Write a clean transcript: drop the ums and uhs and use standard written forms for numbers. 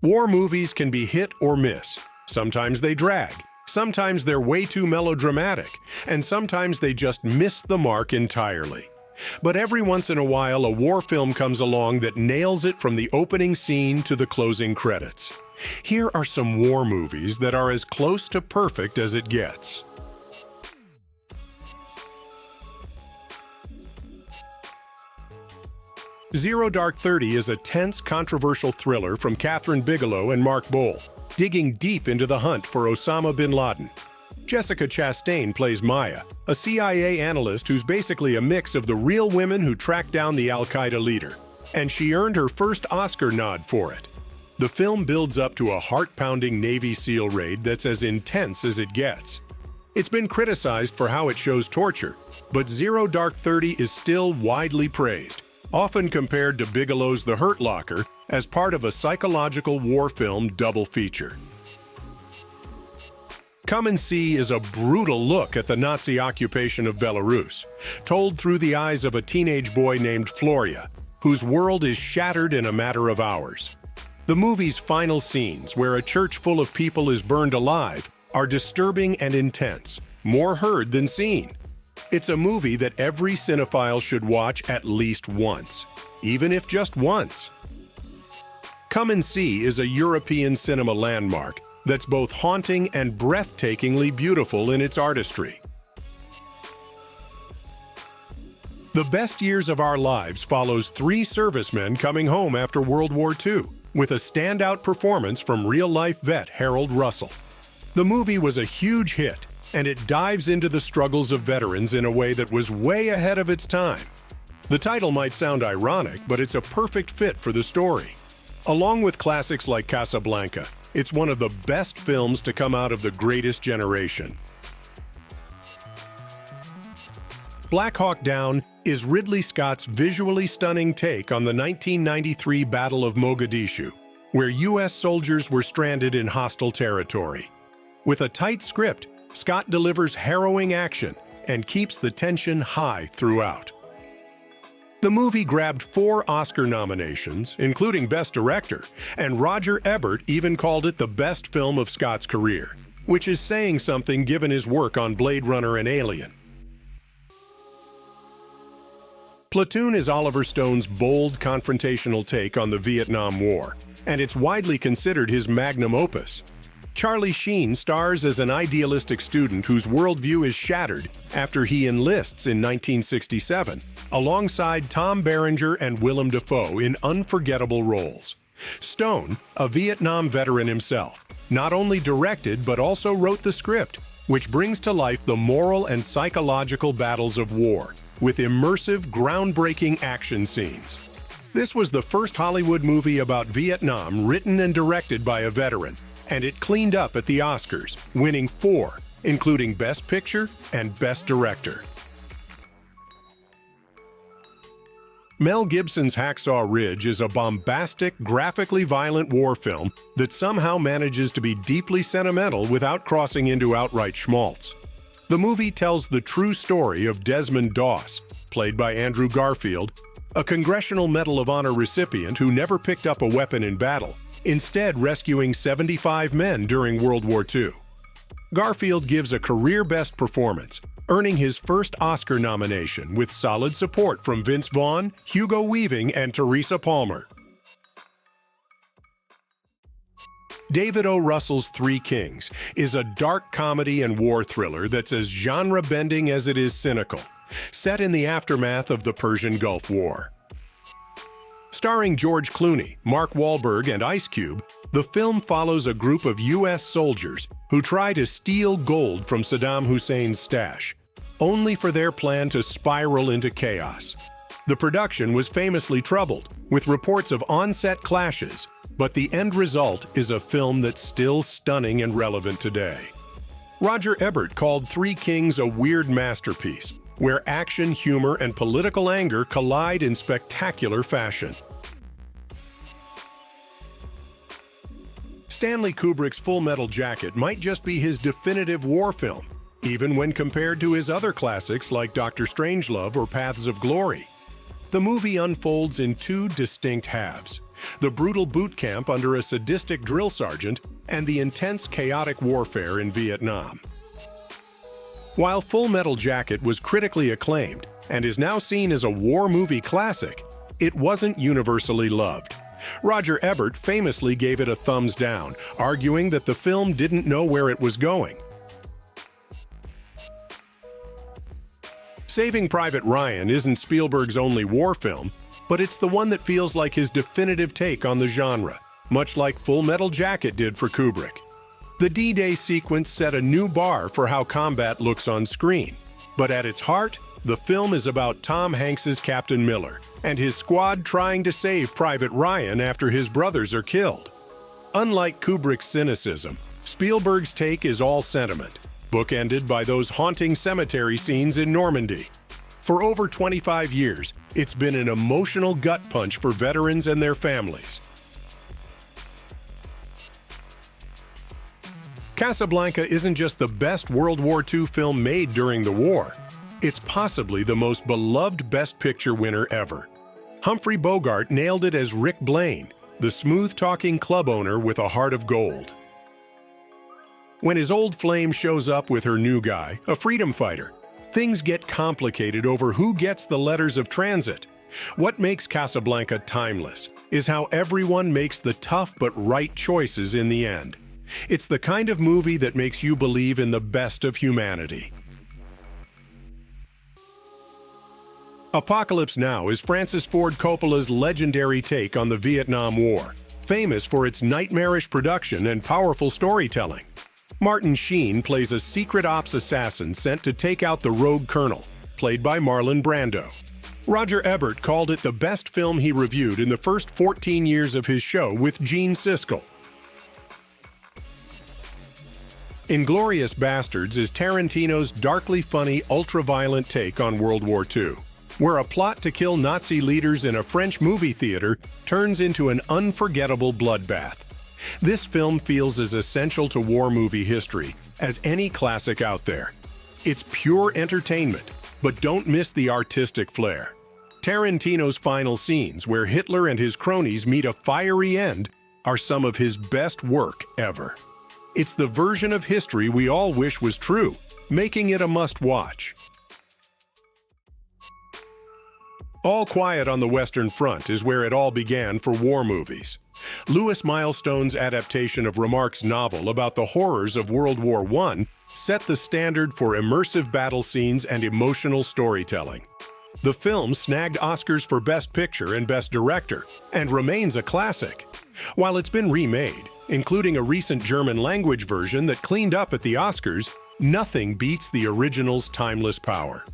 War movies can be hit or miss. Sometimes they drag, sometimes they're way too melodramatic, and sometimes they just miss the mark entirely. But every once in a while, a war film comes along that nails it from the opening scene to the closing credits. Here are some war movies that are as close to perfect as it gets. Zero Dark 30 is a tense, controversial thriller from Kathryn Bigelow and Mark Boal, digging deep into the hunt for Osama bin Laden. Jessica Chastain plays Maya, a CIA analyst who's basically a mix of the real women who tracked down the al-Qaeda leader, and she earned her first Oscar nod for it. The film builds up to a heart-pounding Navy SEAL raid that's as intense as it gets. It's been criticized for how it shows torture, but Zero Dark 30 is still widely praised, often compared to Bigelow's The Hurt Locker as part of a psychological war film double feature. Come and See is a brutal look at the Nazi occupation of Belarus, told through the eyes of a teenage boy named Floria, whose world is shattered in a matter of hours. The movie's final scenes, where a church full of people is burned alive, are disturbing and intense, more heard than seen. It's a movie that every cinephile should watch at least once, even if just once. Come and See is a European cinema landmark that's both haunting and breathtakingly beautiful in its artistry. The Best Years of Our Lives follows 3 servicemen coming home after World War II, with a standout performance from real-life vet Harold Russell. The movie was a huge hit, and it dives into the struggles of veterans in a way that was way ahead of its time. The title might sound ironic, but it's a perfect fit for the story. Along with classics like Casablanca, it's one of the best films to come out of the greatest generation. Blackhawk Down is Ridley Scott's visually stunning take on the 1993 Battle of Mogadishu, where U.S. soldiers were stranded in hostile territory. With a tight script, Scott delivers harrowing action and keeps the tension high throughout. The movie grabbed 4 Oscar nominations, including Best Director, and Roger Ebert even called it the best film of Scott's career, which is saying something given his work on Blade Runner and Alien. Platoon is Oliver Stone's bold, confrontational take on the Vietnam War, and it's widely considered his magnum opus. Charlie Sheen stars as an idealistic student whose worldview is shattered after he enlists in 1967, alongside Tom Berenger and Willem Dafoe in unforgettable roles. Stone, a Vietnam veteran himself, not only directed but also wrote the script, which brings to life the moral and psychological battles of war, with immersive, groundbreaking action scenes. This was the first Hollywood movie about Vietnam written and directed by a veteran, and it cleaned up at the Oscars, winning 4, including Best Picture and Best Director. Mel Gibson's Hacksaw Ridge is a bombastic, graphically violent war film that somehow manages to be deeply sentimental without crossing into outright schmaltz. The movie tells the true story of Desmond Doss, played by Andrew Garfield, a Congressional Medal of Honor recipient who never picked up a weapon in battle, instead rescuing 75 men during World War II. Garfield gives a career-best performance, earning his first Oscar nomination with solid support from Vince Vaughn, Hugo Weaving, and Teresa Palmer. David O. Russell's Three Kings is a dark comedy and war thriller that's as genre-bending as it is cynical, set in the aftermath of the Persian Gulf War. Starring George Clooney, Mark Wahlberg, and Ice Cube, the film follows a group of U.S. soldiers who try to steal gold from Saddam Hussein's stash, only for their plan to spiral into chaos. The production was famously troubled, with reports of on-set clashes, but the end result is a film that's still stunning and relevant today. Roger Ebert called Three Kings a weird masterpiece, where action, humor, and political anger collide in spectacular fashion. Stanley Kubrick's Full Metal Jacket might just be his definitive war film, even when compared to his other classics like Dr. Strangelove or Paths of Glory. The movie unfolds in 2 distinct halves. the brutal boot camp under a sadistic drill sergeant, and the intense, chaotic warfare in Vietnam. While Full Metal Jacket was critically acclaimed and is now seen as a war movie classic, it wasn't universally loved. Roger Ebert famously gave it a thumbs down, arguing that the film didn't know where it was going. Saving Private Ryan isn't Spielberg's only war film, but it's the one that feels like his definitive take on the genre, much like Full Metal Jacket did for Kubrick. The D-Day sequence set a new bar for how combat looks on screen, but at its heart, the film is about Tom Hanks's Captain Miller and his squad trying to save Private Ryan after his brothers are killed. Unlike Kubrick's cynicism, Spielberg's take is all sentiment, bookended by those haunting cemetery scenes in Normandy. For over 25 years, it's been an emotional gut punch for veterans and their families. Casablanca isn't just the best World War II film made during the war. It's possibly the most beloved Best Picture winner ever. Humphrey Bogart nailed it as Rick Blaine, the smooth-talking club owner with a heart of gold. When his old flame shows up with her new guy, a freedom fighter, things get complicated over who gets the letters of transit. What makes Casablanca timeless is how everyone makes the tough but right choices in the end. It's the kind of movie that makes you believe in the best of humanity. Apocalypse Now is Francis Ford Coppola's legendary take on the Vietnam War, famous for its nightmarish production and powerful storytelling. Martin Sheen plays a secret ops assassin sent to take out the rogue colonel, played by Marlon Brando. Roger Ebert called it the best film he reviewed in the first 14 years of his show with Gene Siskel. Inglourious Basterds is Tarantino's darkly funny, ultra-violent take on World War II, where a plot to kill Nazi leaders in a French movie theater turns into an unforgettable bloodbath. This film feels as essential to war movie history as any classic out there. It's pure entertainment, but don't miss the artistic flair. Tarantino's final scenes, where Hitler and his cronies meet a fiery end, are some of his best work ever. It's the version of history we all wish was true, making it a must-watch. All Quiet on the Western Front is where it all began for war movies. Lewis Milestone's adaptation of Remarque's novel about the horrors of World War I set the standard for immersive battle scenes and emotional storytelling. The film snagged Oscars for Best Picture and Best Director, and remains a classic. While it's been remade, including a recent German-language version that cleaned up at the Oscars, nothing beats the original's timeless power.